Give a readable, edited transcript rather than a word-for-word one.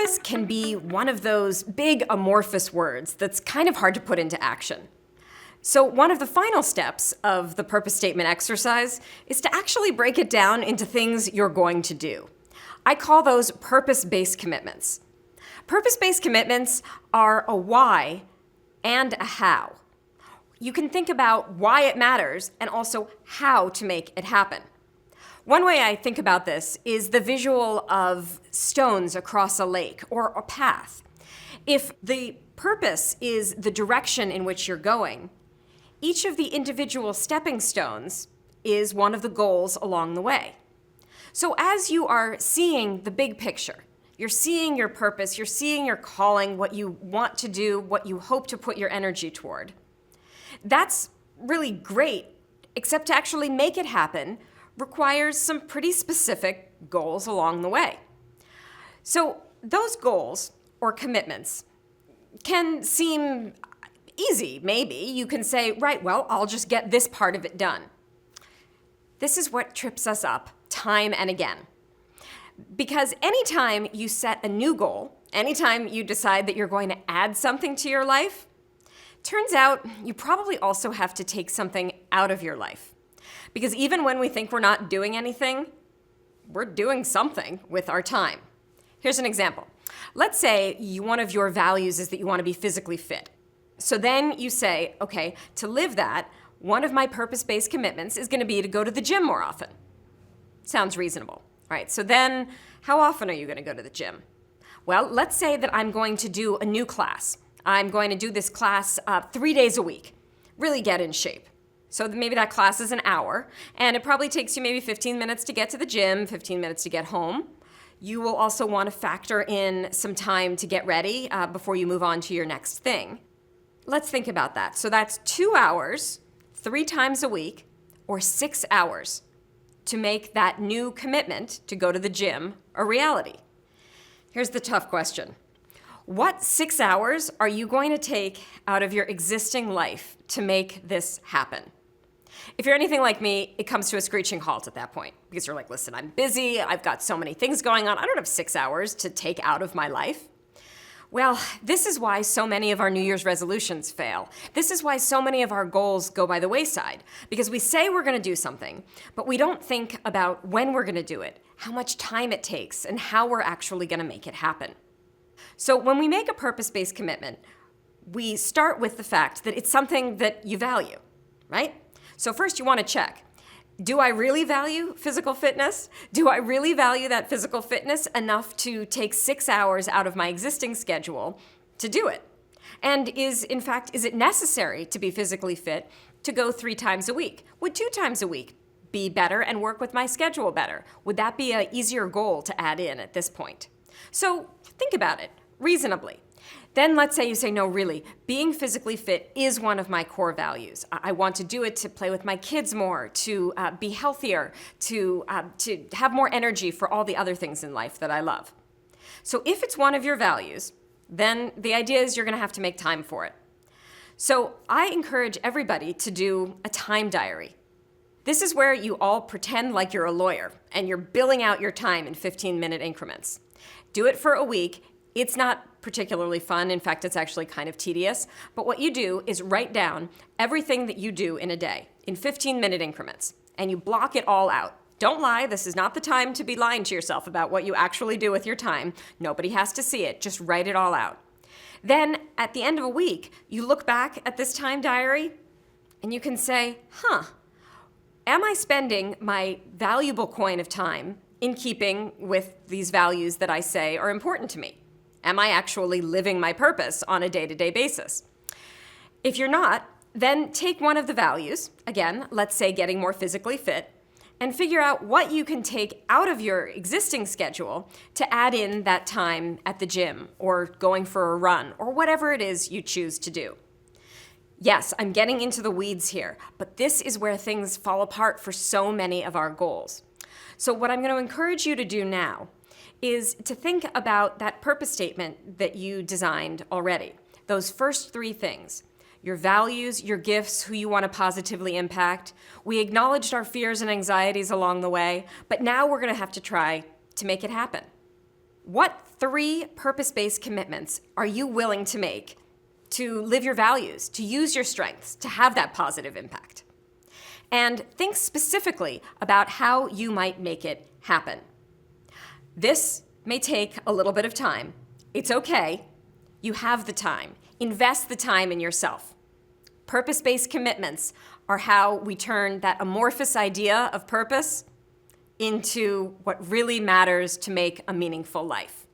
Purpose can be one of those big amorphous words that's kind of hard to put into action. So one of the final steps of the purpose statement exercise is to actually break it down into things you're going to do. I call those purpose-based commitments. Purpose-based commitments are a why and a how. You can think about why it matters and also how to make it happen. One way I think about this is the visual of stones across a lake or a path. If the purpose is the direction in which you're going, each of the individual stepping stones is one of the goals along the way. So as you are seeing the big picture, you're seeing your purpose, you're seeing your calling, what you want to do, what you hope to put your energy toward. That's really great, except to actually make it happen requires some pretty specific goals along the way. So those goals or commitments can seem easy, maybe. You can say, right, well, I'll just get this part of it done. This is what trips us up time and again. Because anytime you set a new goal, anytime you decide that you're going to add something to your life, turns out you probably also have to take something out of your life. Because even when we think we're not doing anything, we're doing something with our time. Here's an example. Let's say one of your values is that you want to be physically fit. So then you say, okay, to live that, one of my purpose-based commitments is going to be to go to the gym more often. Sounds reasonable, right? So then how often are you going to go to the gym? Well, let's say that I'm going to do a new class. I'm going to do this class 3 days a week, really get in shape. So maybe that class is an hour, and it probably takes you maybe 15 minutes to get to the gym, 15 minutes to get home. You will also want to factor in some time to get ready before you move on to your next thing. Let's think about that. So that's 2 hours, 3 times a week, or 6 hours to make that new commitment to go to the gym a reality. Here's the tough question. What 6 hours are you going to take out of your existing life to make this happen? If you're anything like me, it comes to a screeching halt at that point because you're like, listen, I'm busy, I've got so many things going on, I don't have 6 hours to take out of my life. Well, this is why so many of our New Year's resolutions fail. This is why so many of our goals go by the wayside, because we say we're going to do something, but we don't think about when we're going to do it, how much time it takes, and how we're actually going to make it happen. So when we make a purpose-based commitment, we start with the fact that it's something that you value, right? So first you want to check, do I really value physical fitness? Do I really value that physical fitness enough to take 6 hours out of my existing schedule to do it? And is it necessary to be physically fit to go 3 times a week? Would 2 times a week be better and work with my schedule better? Would that be an easier goal to add in at this point? So think about it reasonably. Then let's say you say, no, really, being physically fit is one of my core values. I want to do it to play with my kids more, to be healthier, to have more energy for all the other things in life that I love. So if it's one of your values, then the idea is you're going to have to make time for it. So I encourage everybody to do a time diary. This is where you all pretend like you're a lawyer and you're billing out your time in 15-minute increments. Do it for a week. It's not particularly fun. In fact, it's actually kind of tedious. But what you do is write down everything that you do in a day in 15-minute increments, and you block it all out. Don't lie. This is not the time to be lying to yourself about what you actually do with your time. Nobody has to see it. Just write it all out. Then at the end of a week, you look back at this time diary, and you can say, am I spending my valuable coin of time in keeping with these values that I say are important to me? Am I actually living my purpose on a day-to-day basis? If you're not, then take one of the values, again, let's say getting more physically fit, and figure out what you can take out of your existing schedule to add in that time at the gym or going for a run or whatever it is you choose to do. Yes, I'm getting into the weeds here, but this is where things fall apart for so many of our goals. So what I'm going to encourage you to do now is to think about that purpose statement that you designed already. Those first 3 things, your values, your gifts, who you want to positively impact. We acknowledged our fears and anxieties along the way, but now we're going to have to try to make it happen. What 3 purpose-based commitments are you willing to make to live your values, to use your strengths, to have that positive impact? And think specifically about how you might make it happen. This may take a little bit of time. It's okay. You have the time. Invest the time in yourself. Purpose-based commitments are how we turn that amorphous idea of purpose into what really matters to make a meaningful life.